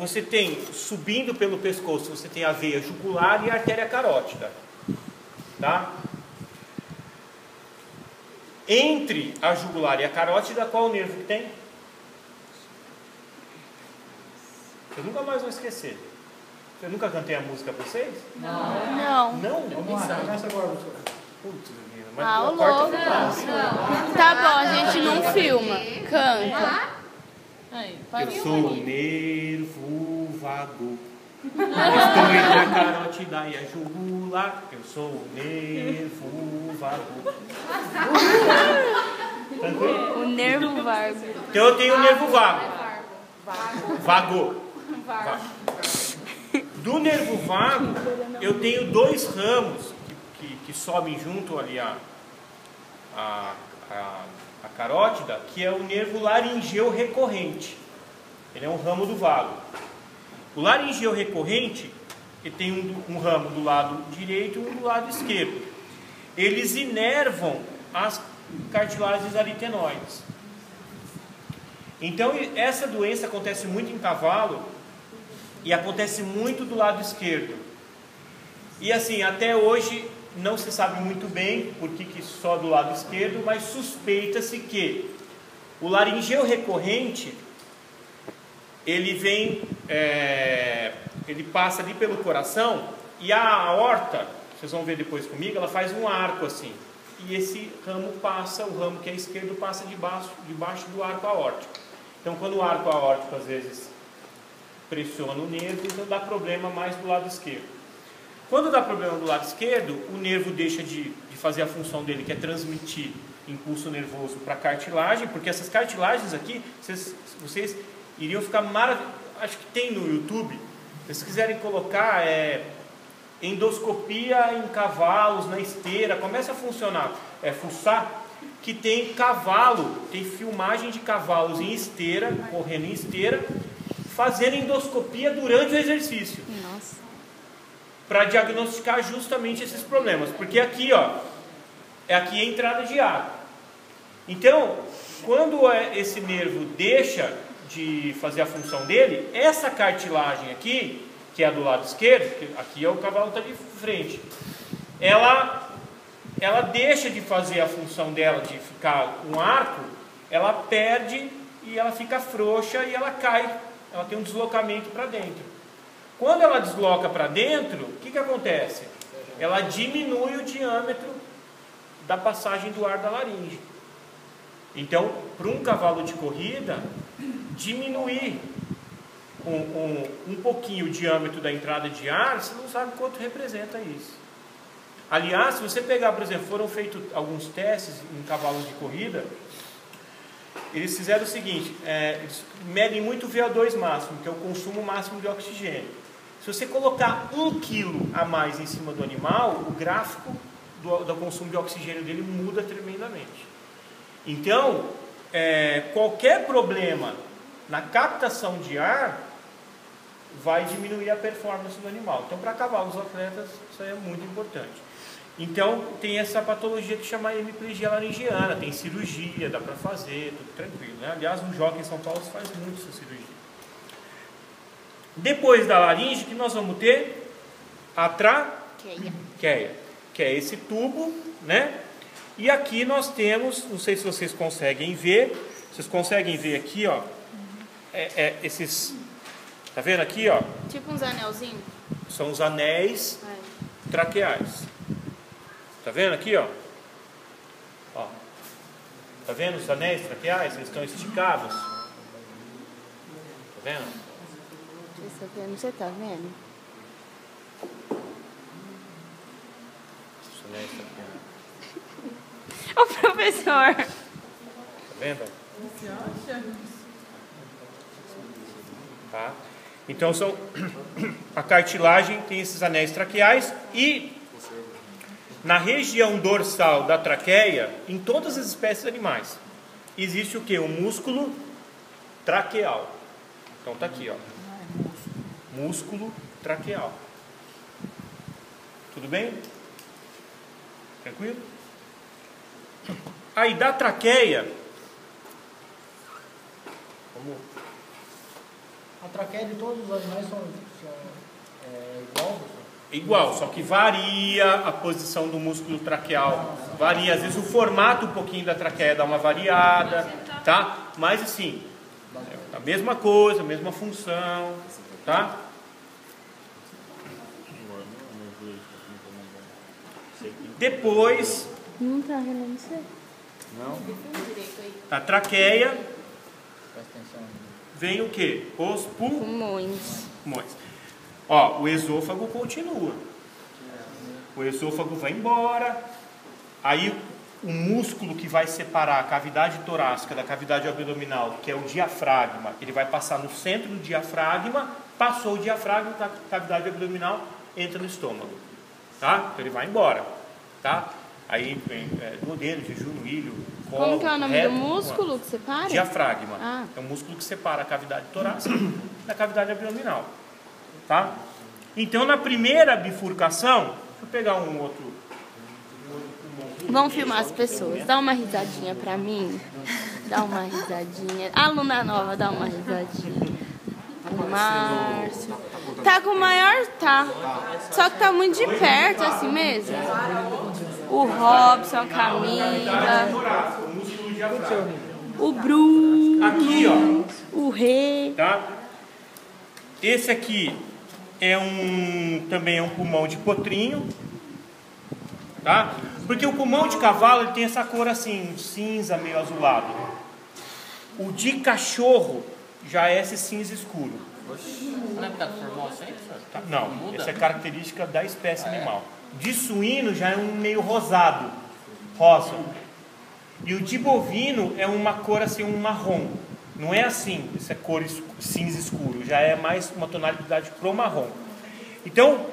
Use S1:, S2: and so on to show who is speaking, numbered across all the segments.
S1: você tem, subindo pelo pescoço, você tem a veia jugular e a artéria carótida. Tá? Entre a jugular e a carótida, qual o nervo que tem? Eu nunca mais vou esquecer. Eu nunca cantei a música para vocês?
S2: Não.
S1: Não?
S3: Começa agora.
S1: Putz, menina, mas
S2: Ah, o
S1: corta
S2: louco.
S1: não.
S2: Tá bom, a gente não filma. Canta.
S1: Eu sou o nervo vago. Estou entre a carótida e a jugular. Eu sou o nervo vago. Tranquilo?
S2: O nervo vago.
S1: Então eu tenho o nervo vago. Vago. Do nervo vago, eu tenho dois ramos que sobem junto ali a carótida, que é o nervo laringeu recorrente. Ele é um ramo do vago. O laringeu recorrente, ele tem um ramo do lado direito e um do lado esquerdo. Eles inervam as cartilagens aritenoides. Então, essa doença acontece muito em cavalo e acontece muito do lado esquerdo. E assim, até hoje não se sabe muito bem por que só do lado esquerdo, mas suspeita-se que o laringeu recorrente, ele vem, ele passa ali pelo coração e a aorta, vocês vão ver depois comigo, ela faz um arco assim. E esse ramo passa, o ramo que é esquerdo passa debaixo do arco aórtico. Então, quando o arco aórtico às vezes pressiona o nervo, então dá problema mais do lado esquerdo. Quando dá problema do lado esquerdo, o nervo deixa de fazer a função dele, que é transmitir impulso nervoso para a cartilagem, porque essas cartilagens aqui, vocês iriam ficar maravilhosos. Acho que tem no YouTube, se vocês quiserem colocar endoscopia em cavalos, na esteira, começa a funcionar, fuçar, que tem cavalo, tem filmagem de cavalos em esteira, correndo em esteira, fazendo endoscopia durante o exercício.
S2: Nossa.
S1: Para diagnosticar justamente esses problemas. Porque aqui, ó, aqui é a entrada de ar. Então, quando esse nervo deixa de fazer a função dele, essa cartilagem aqui, que é a do lado esquerdo, que aqui é o cavalo está de frente, ela deixa de fazer a função dela de ficar um arco, ela perde e ela fica frouxa e ela cai, ela tem um deslocamento para dentro. Quando ela desloca para dentro, o que acontece? Ela diminui o diâmetro da passagem do ar da laringe. Então, para um cavalo de corrida, diminuir um pouquinho o diâmetro da entrada de ar, você não sabe quanto representa isso. Aliás, se você pegar, por exemplo, foram feitos alguns testes em cavalos de corrida, eles fizeram o seguinte, eles medem muito o VO2 máximo, que é o consumo máximo de oxigênio. Se você colocar 1 quilo a mais em cima do animal, o gráfico do consumo de oxigênio dele muda tremendamente. Então, qualquer problema na captação de ar vai diminuir a performance do animal. Então, para cavalos atletas, isso aí é muito importante. Então, tem essa patologia que chama hemiplegia laringiana, tem cirurgia, dá para fazer, tudo tranquilo, né? Aliás, um jockey em São Paulo faz muito essa cirurgia. Depois da laringe, que nós vamos ter a traqueia, que é esse tubo, né? E aqui nós temos, não sei se vocês conseguem ver, vocês conseguem ver aqui, ó, esses, tá vendo aqui, ó?
S2: Tipo uns anelzinhos?
S1: São os anéis traqueais. Tá vendo aqui, ó? Ó. Tá vendo os anéis traqueais? Eles estão esticados. Tá vendo?
S2: Você tá vendo?
S1: Os anéis traqueais.
S2: Ô, professor!
S1: Tá vendo? Tá? Então a cartilagem tem esses anéis traqueais e na região dorsal da traqueia, em todas as espécies animais, existe o que? O músculo traqueal. Então tá aqui, ó. Músculo traqueal. Tudo bem? Tranquilo? Aí da traqueia, vamos
S3: A traqueia de todos os animais são igual?
S1: Igual, só que varia a posição do músculo traqueal, varia, às vezes o formato um pouquinho da traqueia dá uma variada, tá? Mas assim, é a mesma coisa, a mesma função, tá? Depois
S2: Não tá querendo ser.
S1: da traqueia vem o que? Os
S2: Pulmões.
S1: pulmões. Ó, o esôfago continua. O esôfago vai embora. Aí o músculo que vai separar a cavidade torácica da cavidade abdominal, que é o diafragma, ele vai passar no centro do diafragma. Passou o diafragma, a cavidade abdominal entra no estômago, tá? Então ele vai embora, tá? Aí vem duodeno, jejum, ilho, colo,
S2: Como que é o nome
S1: reto,
S2: do músculo que separa?
S1: diafragma.
S2: Ah.
S1: É um músculo que separa a cavidade torácica da cavidade abdominal, tá? Então na primeira bifurcação, deixa eu pegar um outro.
S2: Vamos filmar as pessoas. Dá uma risadinha pra mim. Dá uma risadinha. Aluna nova, dá uma risadinha. O Márcio. Tá com o maior? Tá. Só que tá muito de perto, assim mesmo. O Robson, a Camila. O Bruno.
S1: Aqui, ó.
S2: O Rê.
S1: Tá? Esse aqui também é um pulmão de potrinho, tá? Porque o pulmão de cavalo ele tem essa cor assim, cinza meio azulado. O de cachorro já é esse cinza escuro.
S4: Não é por causa do formal sempre, senhor?
S1: Tá? Não, essa é característica da espécie animal. De suíno já é um meio rosado, rosa. E o de bovino é uma cor assim, um marrom. Não é assim, essa cor cinza escuro, já é mais uma tonalidade pro marrom. Então,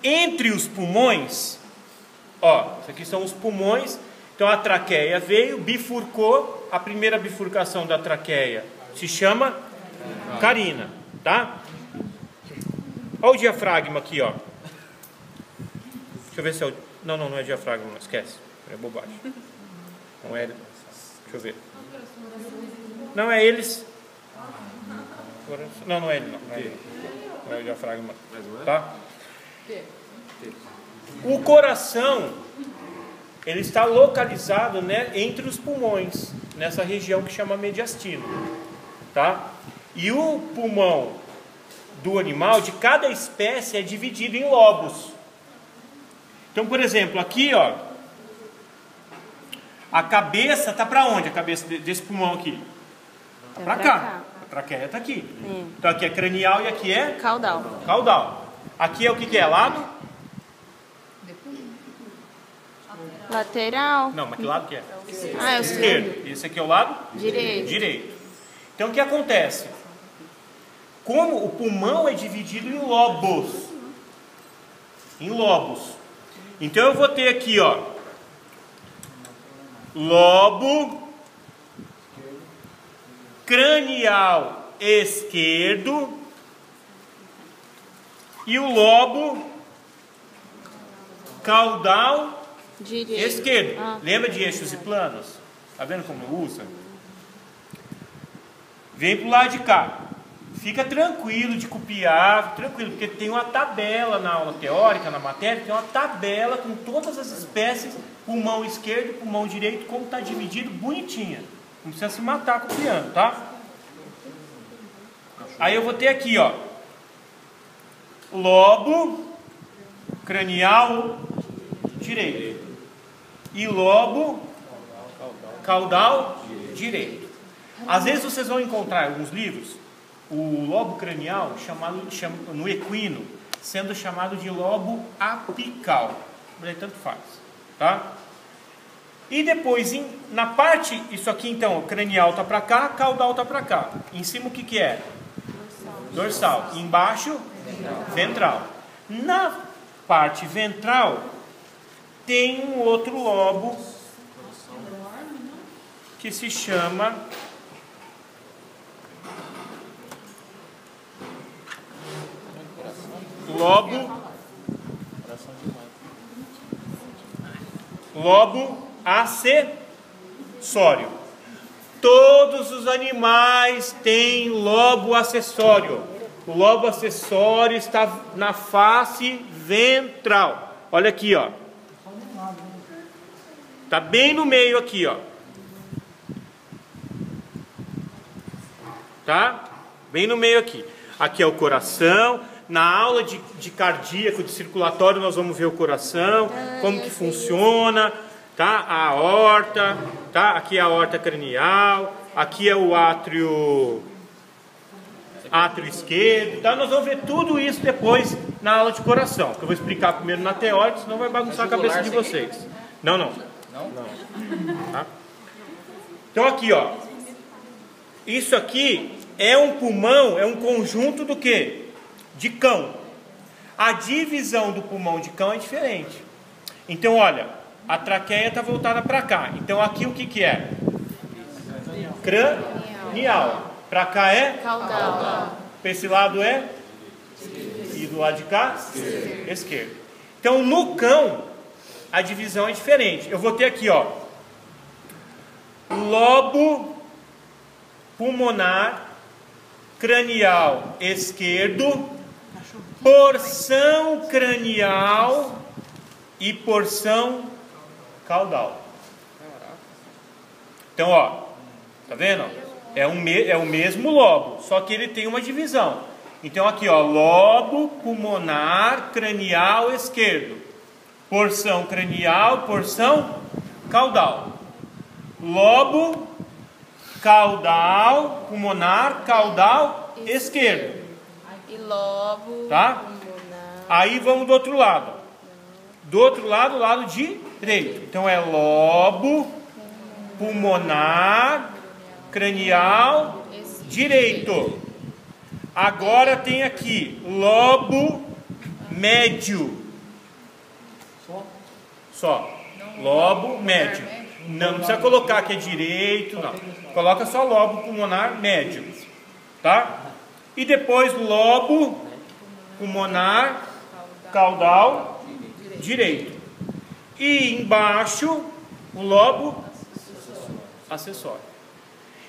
S1: entre os pulmões, ó, isso aqui são os pulmões. Então a traqueia veio, bifurcou, a primeira bifurcação da traqueia se chama carina, tá? Olha o diafragma aqui, ó. Deixa eu ver se é o... Não é diafragma, não, esquece. É bobagem. Não é... Deixa eu ver. Não, é eles. Não é ele, não. Não é ele. Não é o diafragma. Tá? O coração, ele está localizado, né, entre os pulmões, nessa região que chama mediastino. Tá? E o pulmão do animal, de cada espécie, é dividido em lobos. Então, por exemplo, aqui, ó, a cabeça está para onde? A cabeça desse pulmão aqui? Tá para cá. A traqueia está aqui. Então aqui é cranial e aqui é?
S2: Caudal.
S1: Caudal. Aqui é o que é? Lado?
S2: Lateral.
S1: Não, mas que lado que é?
S2: Ah, eu
S1: Esquerdo. Esse aqui é o lado?
S2: Direito.
S1: Direito. Então o que acontece? Como o pulmão é dividido em lobos. Em lobos. Então eu vou ter aqui, ó, lobo cranial esquerdo e o lobo caudal
S2: Direito.
S1: esquerdo.
S2: Ah.
S1: Lembra de eixos e planos? Tá vendo como usa? Vem pro lado de cá. Fica tranquilo de copiar, tranquilo, porque tem uma tabela na aula teórica, na matéria, tem uma tabela com todas as espécies, pulmão esquerdo, pulmão direito, como está dividido, bonitinha. Não precisa se matar copiando, tá? Aí eu vou ter aqui, ó, lobo cranial direito e lobo caudal direito. Às vezes vocês vão encontrar em alguns livros o lobo cranial no equino sendo chamado de lobo apical. Tanto faz, tá? E depois na parte, isso aqui então, o cranial tá para cá, caudal tá para cá. Em cima o que é? Dorsal. Embaixo, ventral. Na parte ventral tem um outro lobo que se chama lobo acessório. Todos os animais têm lobo acessório. O lobo acessório está na face ventral. Olha aqui, ó. Está bem no meio aqui, ó. Tá? Bem no meio aqui. Aqui é o coração. Na aula de cardíaco, de circulatório, nós vamos ver o coração, como que funciona, tá? A aorta, tá? Aqui é a aorta cranial, aqui é o átrio esquerdo, tá? Nós vamos ver tudo isso depois na aula de coração, que eu vou explicar primeiro na teórica, senão vai bagunçar a cabeça de vocês. Não. Tá? Então aqui, ó. Isso aqui é um pulmão, é um conjunto do quê? De cão. A divisão do pulmão de cão é diferente. Então, olha, a traqueia está voltada para cá. Então, aqui o que que é? Cranial. Para cá é?
S2: Caudal.
S1: Para esse lado é? E do lado de cá? Esquerdo. Então, no cão, a divisão é diferente. Eu vou ter aqui, ó, lobo pulmonar cranial esquerdo, porção cranial e porção caudal. Então, ó, tá vendo? É o mesmo lobo, só que ele tem uma divisão. Então, aqui, ó, lobo pulmonar cranial esquerdo, porção cranial, porção caudal. Lobo caudal, pulmonar, caudal esquerdo.
S2: E lobo,
S1: tá?
S2: pulmonar.
S1: Aí vamos do outro lado. Do outro lado, lado direito. Então é lobo, pulmonar, cranial, direito. Agora tem aqui lobo médio. Só. Lobo médio. Não precisa colocar que é direito, não. Coloca só lobo pulmonar médio. Tá? E depois lobo pulmonar caudal direito. E embaixo o lobo acessório.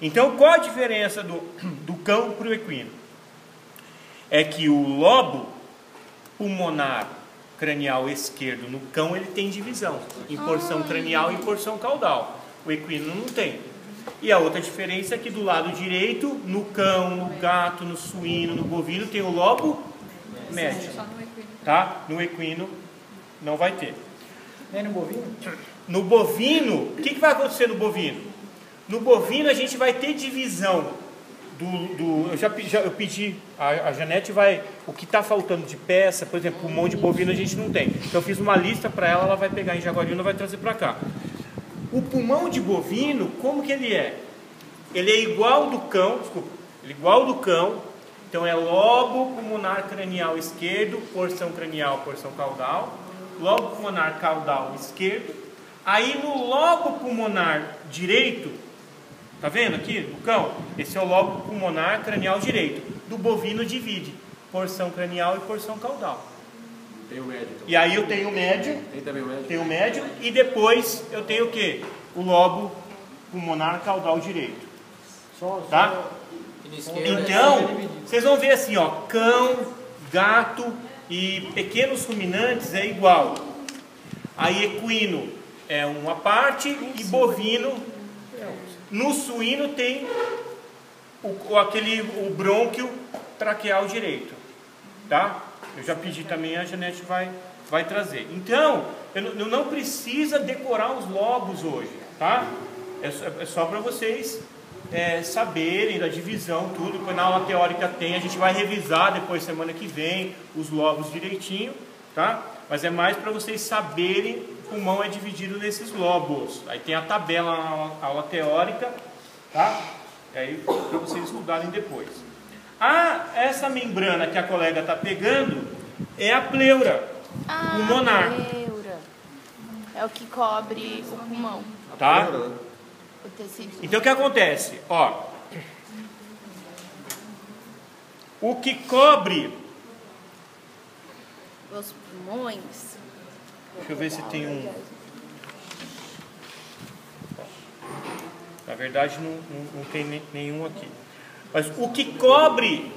S1: Então qual a diferença do cão para o equino? É que o lobo pulmonar cranial esquerdo no cão ele tem divisão em porção cranial e porção caudal. O equino não tem. E a outra diferença é que do lado direito, no cão, no gato, no suíno, no bovino, tem o lobo médio. Tá? No equino não vai ter.
S3: Nem no bovino?
S1: No bovino, o que vai acontecer no bovino? No bovino a gente vai ter divisão eu pedi, a Janete vai, o que está faltando de peça, por exemplo, pulmão de bovino a gente não tem. Então eu fiz uma lista para ela, ela vai pegar em Jaguariúna e vai trazer para cá. O pulmão de bovino, como que ele é? Ele é igual do cão, então é lobo pulmonar cranial esquerdo, porção cranial, porção caudal, lobo pulmonar caudal esquerdo, aí no lobo pulmonar direito, tá vendo aqui no cão? Esse é o lobo pulmonar cranial direito. Do bovino divide porção cranial e porção caudal.
S5: Tem o médio. Então.
S1: E aí eu tenho o médio.
S5: Tem também o médio.
S1: Tenho o médio e depois eu tenho o quê? O lobo pulmonar caudal direito. Tá? Então, vocês vão ver assim, ó, cão, gato e pequenos ruminantes é igual. Aí equino é uma parte e bovino. No suíno tem o brônquio traqueal direito, tá? Eu já pedi também, a Janete vai trazer. Então, eu não precisa decorar os lobos hoje, tá? É só para vocês saberem da divisão, tudo. Depois na aula teórica tem, a gente vai revisar depois semana que vem os lobos direitinho, tá? Mas é mais para vocês saberem. O pulmão é dividido nesses lobos. Aí tem a tabela na aula teórica, tá? E aí para vocês estudarem depois. Essa membrana que a colega está pegando é a pleura pulmonar.
S2: A pleura é o que cobre o pulmão.
S1: Tá?
S2: O tecido.
S1: Então o que acontece? Ó, o que cobre
S2: os pulmões. Deixa
S1: eu ver se tem um. Tá verdade não tem nenhum aqui. Mas o que cobre